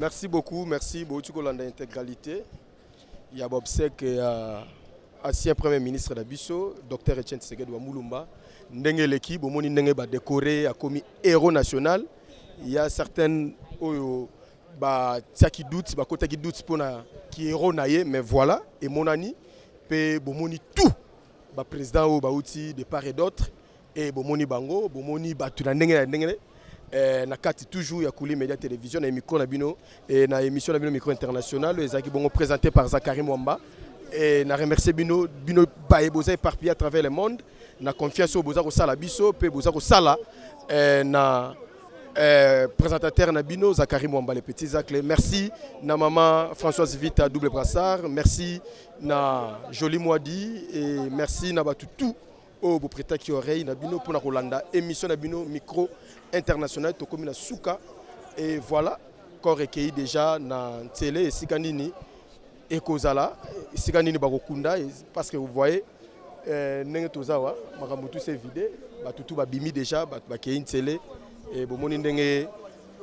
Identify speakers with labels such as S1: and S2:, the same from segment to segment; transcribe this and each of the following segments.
S1: Merci beaucoup, merci beaucoup pour l'intégralité. Il y a Bob Sek, ancien Premier ministre d'Abisso, Dr Etienne Tshisekedi wa Mulumba. Ndenge l'équipe, bomoni ndenge ba décoré, a commis héros national. Il y a certaines qui doutent, côté qui doutent pour qui héros naïe, mais voilà. Et mon ami, pe bomoni tout, ba président ou ba outil de part et d'autre. Et bomoni bango, bomoni batu na ndenge. Na kati toujours ya Kuli Média Télévision na micro na bino et na émission na bino micro international ezaki bongo présenté par Zakari Mwamba et na remercier bino bae boza éparpillé à travers le monde na confiance au boza ko sala biso pe boza ko sala na présentateur na bino Zakari Mwamba les petits Zakle. Merci na maman Françoise Vita double brassard, merci na Jolie Moadi et merci na batu tout au beau prêta qui oreille na bino pour na Rolanda émission na bino micro international to comme na Souka et voilà corps recueilli déjà na télé et sikanini et kozala sikanini bakokunda parce que vous voyez ndenge tozawa makambo tout c'est vidé batutu babimi déjà bakei télé et bomoni ndenge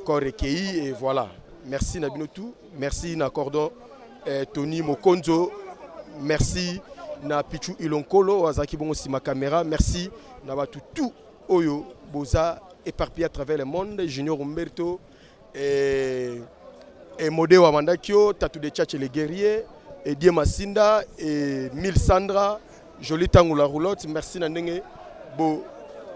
S1: corps recueilli et voilà merci na bino tout merci na cordon Tony Mokonzo merci na Pichu Ilonkolo azaki bongo si ma caméra merci na batutu oyo boza éparpillé à travers le monde, Junior Umberto et Modeo Amandakio, Tatou de Tchatche les guerriers, et Die Masinda et Mil Sandra, Jolie Tango la roulotte, merci Nandenge, Bo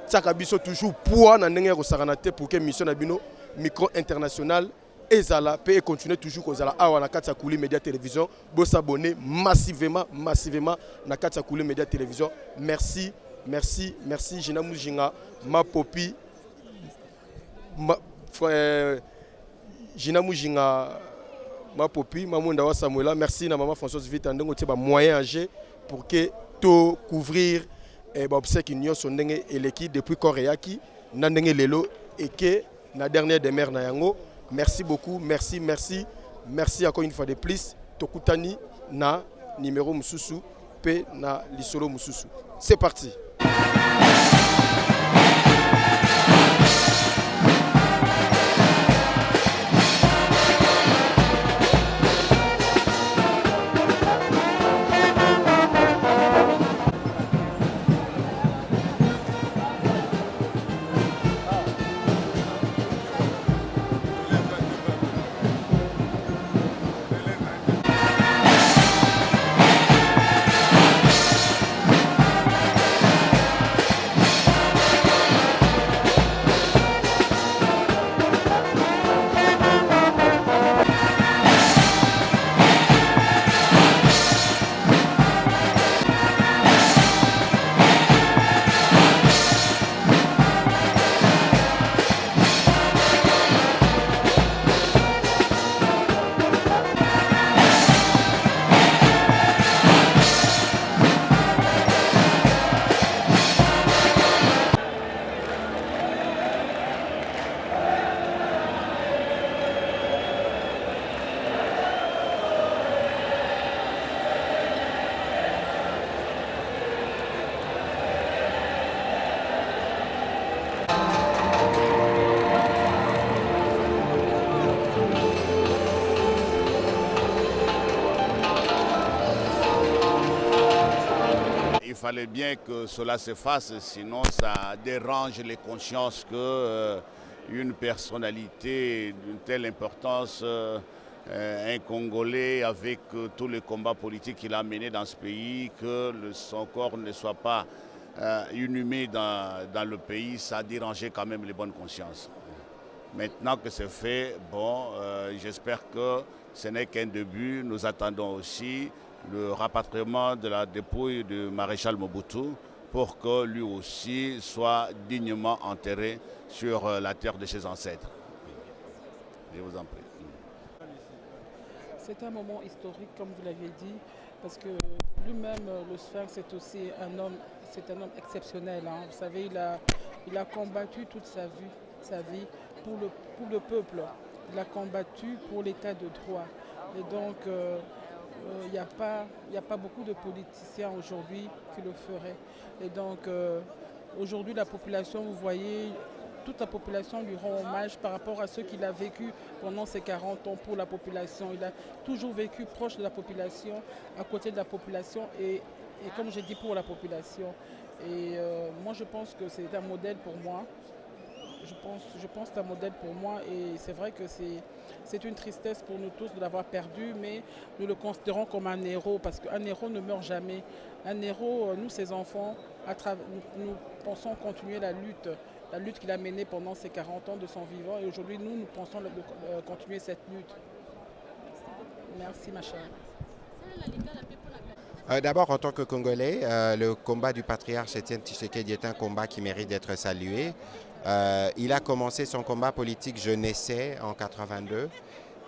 S1: Tsakabiso toujours pour Nandenge Rosaranate pour que mission Nabino micro international Ezala peut continuer toujours Kozala Awa na Katsa Kuli Média Télévision, Bo s'abonner massivement na Katsa Kuli Média Télévision. Merci, Jina Mujinga, ma popi. Jina Mujinga ma popi Mamunda wa Samuela merci na maman Françoise Vita ndongo te ba moyen âgé pour que to couvrir ba obsèque union son ndenge et l'équipe depuis Koreaki na ndenge lelo et que na dernière demeure na yango merci beaucoup merci encore une fois de plus tokutani na numéro mususu pe na lisolo mususu c'est parti.
S2: Il fallait bien que cela se fasse, sinon ça dérange les consciences que une personnalité d'une telle importance, un Congolais avec tous les combats politiques qu'il a menés dans ce pays, que son corps ne soit pas inhumé dans le pays, ça a dérangé quand même les bonnes consciences. Maintenant que c'est fait, bon, j'espère que ce n'est qu'un début. Nous attendons aussi le rapatriement de la dépouille du maréchal Mobutu pour que lui aussi soit dignement enterré sur la terre de ses ancêtres. Je vous en prie.
S3: C'est un moment historique, comme vous l'avez dit, parce que lui-même, le Sphinx, c'est aussi un homme exceptionnel. Hein. Vous savez, il a combattu toute sa vie pour le peuple. Il a combattu pour l'état de droit. Et donc, il n'y a pas beaucoup de politiciens aujourd'hui qui le feraient. Et donc, aujourd'hui, la population, vous voyez, toute la population lui rend hommage par rapport à ce qu'il a vécu pendant ces 40 ans pour la population. Il a toujours vécu proche de la population, à côté de la population et comme j'ai dit, pour la population. Et moi, je pense que c'est un modèle pour moi. Je pense que c'est un modèle pour moi et c'est vrai que c'est une tristesse pour nous tous de l'avoir perdu, mais nous le considérons comme un héros parce qu'un héros ne meurt jamais. Un héros, nous, ses enfants, nous pensons continuer la lutte qu'il a menée pendant ces 40 ans de son vivant et aujourd'hui, nous pensons continuer cette lutte. Merci, ma chère.
S4: D'abord, en tant que Congolais, le combat du patriarche Étienne Tshisekedi est un combat qui mérite d'être salué. Il a commencé son combat politique, je naissais en 82,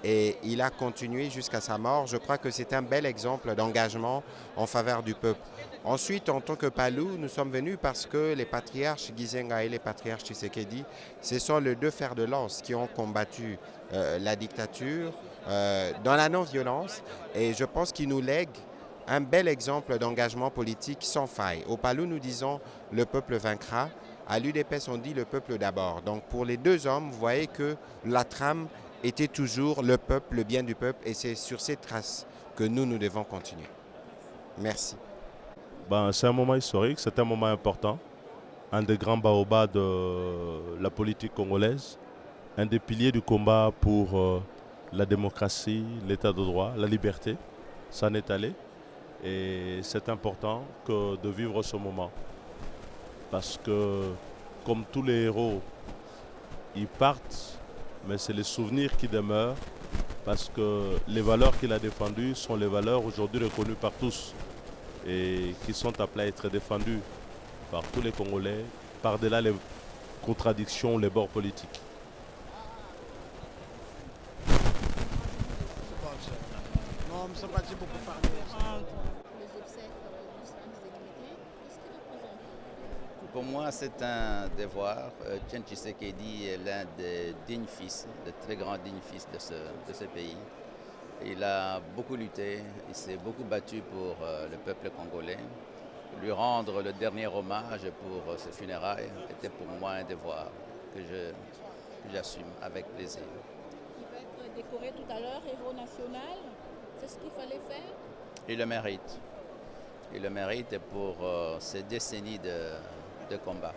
S4: et il a continué jusqu'à sa mort. Je crois que c'est un bel exemple d'engagement en faveur du peuple. Ensuite, en tant que Palou, nous sommes venus parce que les patriarches Gizenga et les patriarches Tshisekedi, ce sont les deux fers de lance qui ont combattu la dictature dans la non-violence, et je pense qu'ils nous lèguent un bel exemple d'engagement politique sans faille. Au Palou, nous disons « le peuple vaincra ». À l'UDPS, on dit « le peuple d'abord ». Donc pour les deux hommes, vous voyez que la trame était toujours le peuple, le bien du peuple, et c'est sur ces traces que nous devons continuer. Merci.
S5: C'est un moment historique, c'est un moment important, un des grands baobabs de la politique congolaise, un des piliers du combat pour la démocratie, l'état de droit, la liberté, s'en est allé. Et c'est important de vivre ce moment. Parce que, comme tous les héros, ils partent, mais c'est les souvenirs qui demeurent. Parce que les valeurs qu'il a défendues sont les valeurs aujourd'hui reconnues par tous. Et qui sont appelées à être défendues par tous les Congolais, par-delà les contradictions, les bords politiques.
S6: Non, nous sommes partis beaucoup parler.
S7: Pour moi, c'est un devoir. Etienne Tshisekedi est l'un des dignes fils, de très grands dignes fils de ce pays. Il a beaucoup lutté, il s'est beaucoup battu pour le peuple congolais. Lui rendre le dernier hommage pour ses funérailles était pour moi un devoir que j'assume avec plaisir.
S8: Il va être décoré tout à l'heure, héros national. C'est ce qu'il fallait faire?
S7: Il le mérite. Il le mérite pour ces décennies de combat.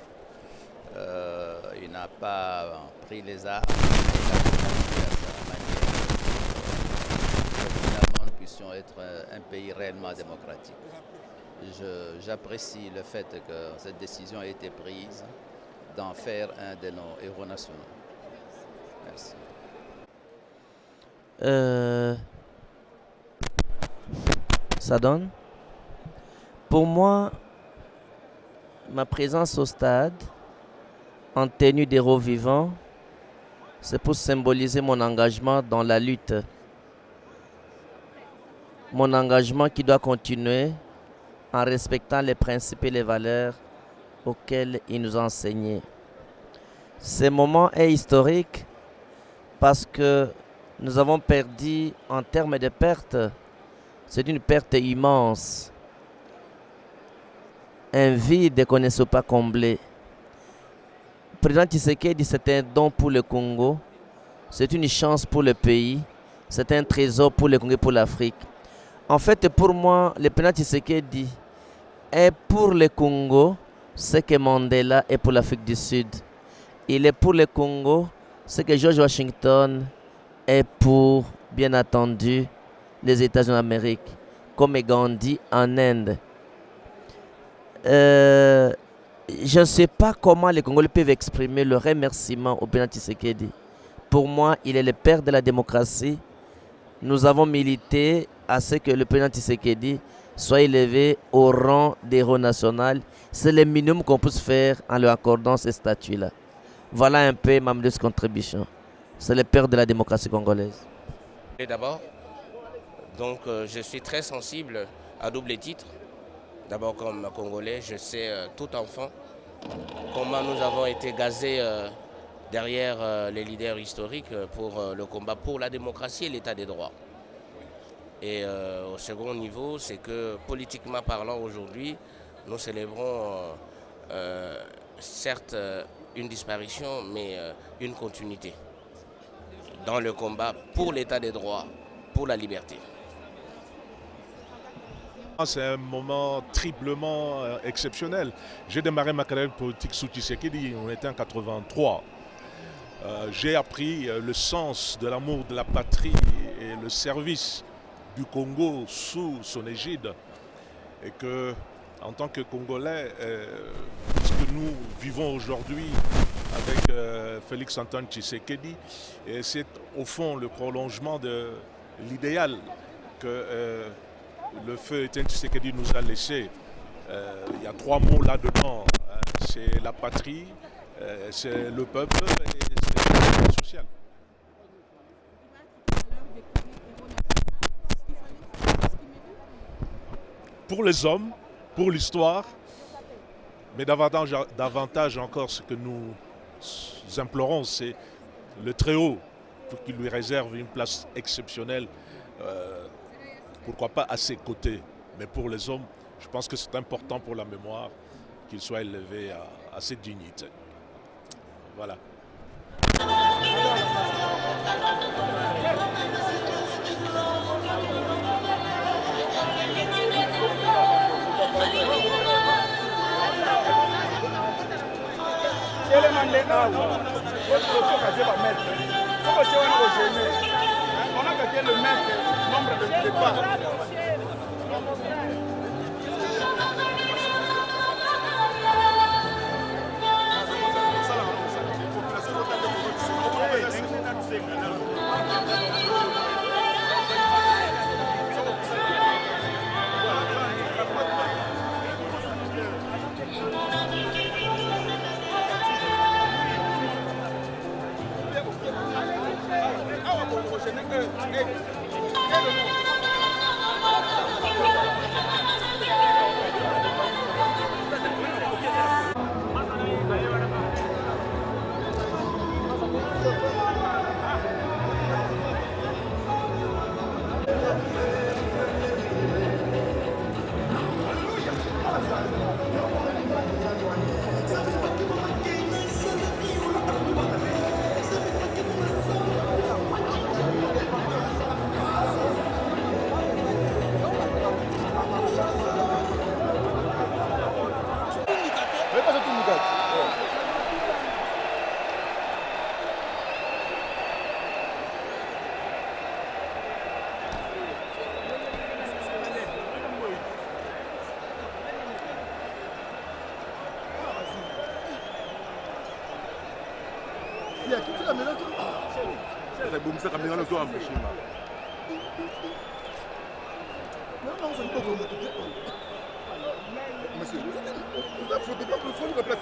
S7: Il n'a pas pris les armes, il a combattu à sa manière pour que finalement nous puissions être un pays réellement démocratique. J'apprécie le fait que cette décision ait été prise d'en faire un de nos héros nationaux. Merci.
S9: Ça donne? Pour moi, ma présence au stade, en tenue d'héros vivant, c'est pour symboliser mon engagement dans la lutte. Mon engagement qui doit continuer en respectant les principes et les valeurs auxquels il nous a enseignés. Ce moment est historique parce que nous avons perdu en termes de pertes. C'est une perte immense. Un vide qu'on ne sait pas combler. Le président Tshisekedi, c'est un don pour le Congo. C'est une chance pour le pays. C'est un trésor pour le Congo et pour l'Afrique. En fait, pour moi, le président Tshisekedi est pour le Congo ce que Mandela est pour l'Afrique du Sud. Il est pour le Congo ce que George Washington est pour, bien entendu, les États-Unis d'Amérique, comme Gandhi en Inde. Je ne sais pas comment les Congolais peuvent exprimer le remerciement au président Tshisekedi. Pour moi, il est le père de la démocratie. Nous avons milité à ce que le président Tshisekedi soit élevé au rang d'héros national. C'est le minimum qu'on puisse faire en lui accordant ces statuts-là. Voilà un peu ma modeste contribution. C'est le père de la démocratie congolaise.
S10: Et d'abord, donc, je suis très sensible à double titre. D'abord comme Congolais, je sais tout enfant comment nous avons été gazés derrière les leaders historiques pour le combat pour la démocratie et l'état des droits. Et au second niveau, c'est que politiquement parlant aujourd'hui, nous célébrons certes une disparition, mais une continuité dans le combat pour l'état des droits, pour la liberté.
S11: C'est un moment triplement exceptionnel. J'ai démarré ma carrière politique sous Tshisekedi, on était en 83. J'ai appris le sens de l'amour de la patrie et le service du Congo sous son égide. Et que, en tant que Congolais, ce que nous vivons aujourd'hui avec Félix-Antoine Tshisekedi, c'est au fond le prolongement de l'idéal que le feu Étienne Tshisekedi nous a laissé. Il y a 3 mots là-dedans. C'est la patrie, c'est le peuple et c'est le social. Pour les hommes, pour l'histoire, mais davantage encore ce que nous implorons, c'est le Très-Haut pour qu'il lui réserve une place exceptionnelle, pourquoi pas à ses côtés. Mais pour les hommes, je pense que c'est important pour la mémoire qu'il soit élevé à cette dignité. Voilà.
S12: Monsieur, vous ne faut pas que le fond de la place.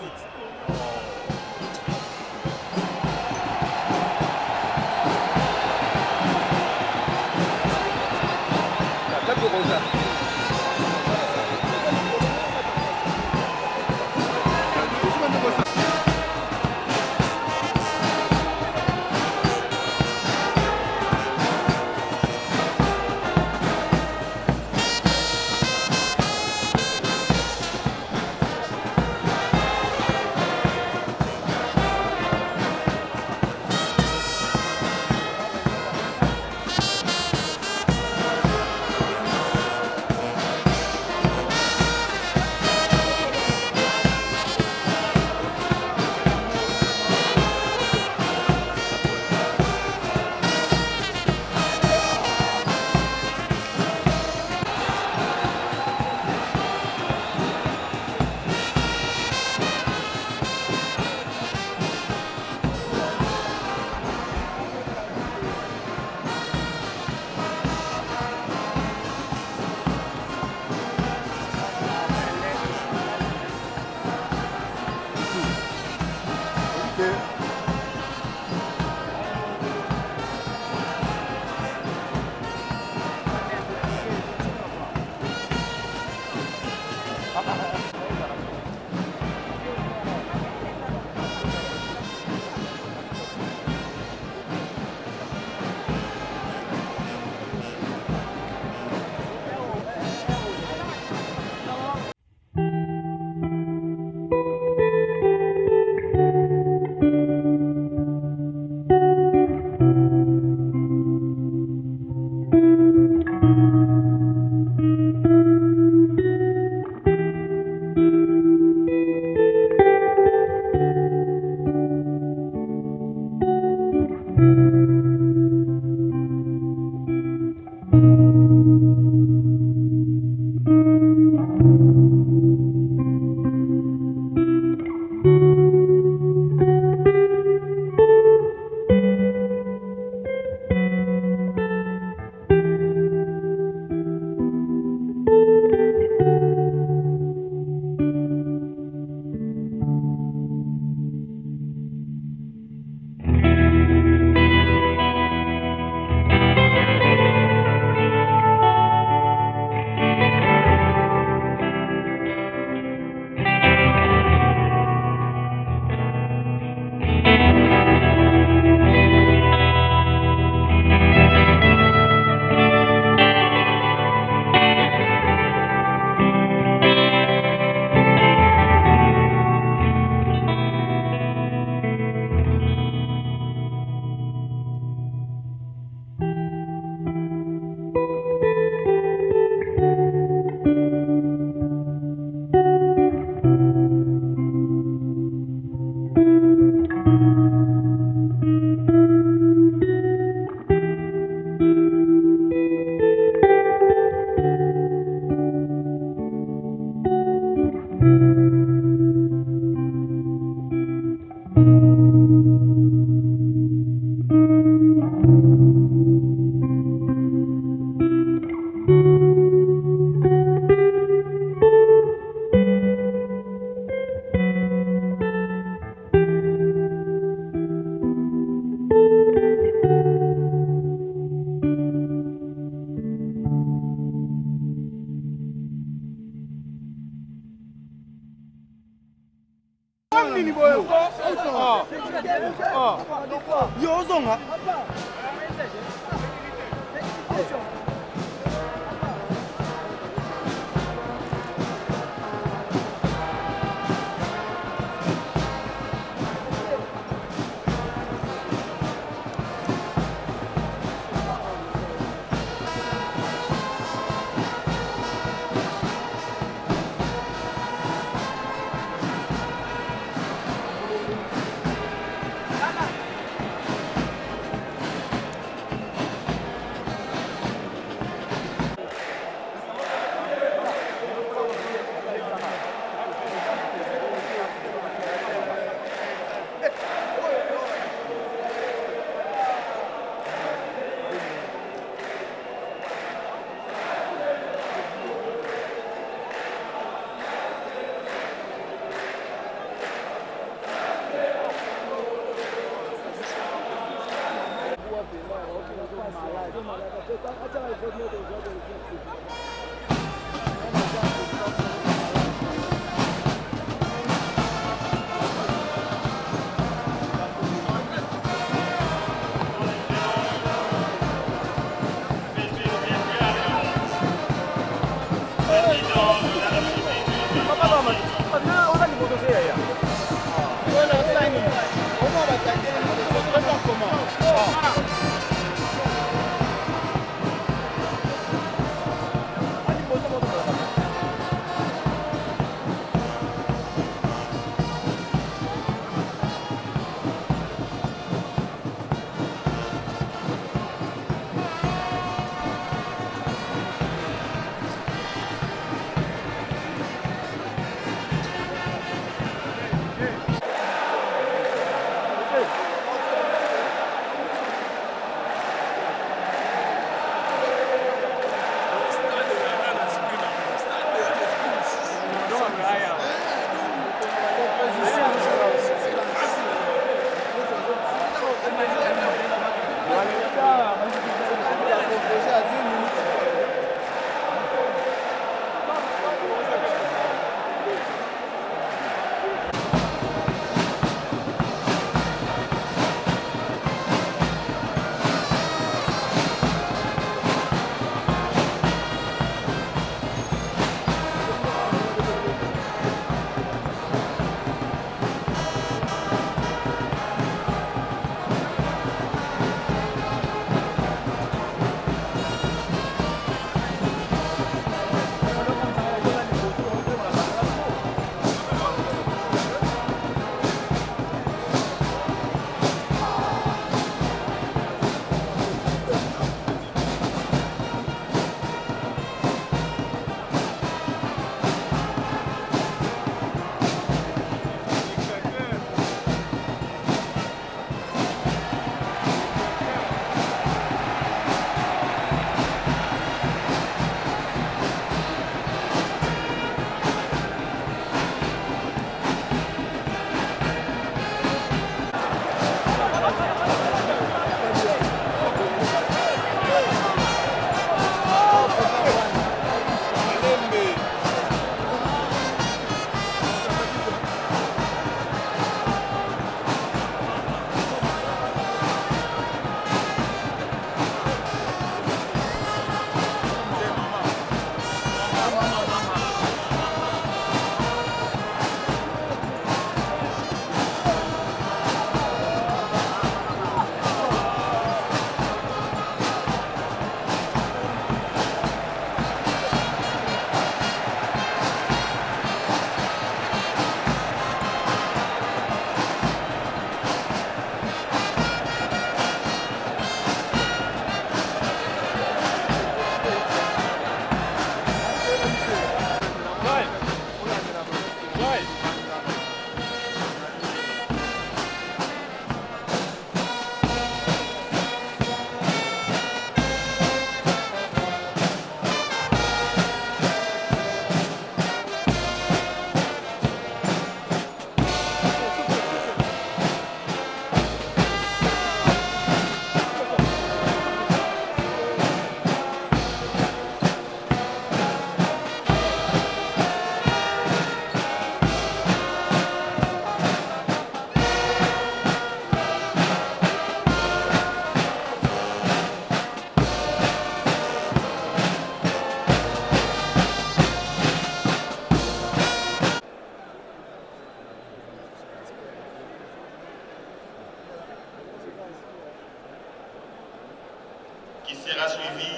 S13: qui sera suivi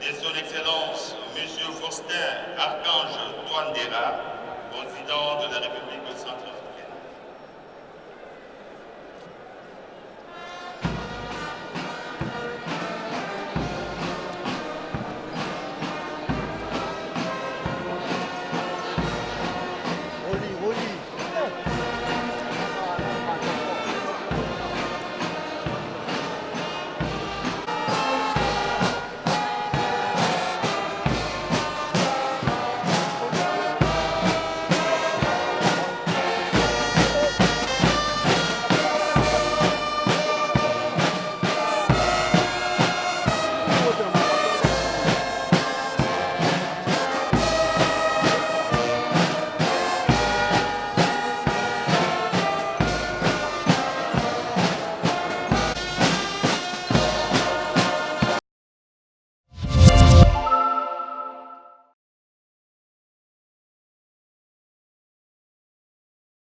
S13: de son Excellence M. Faustin Archange Touandera, président de la République centrafricaine.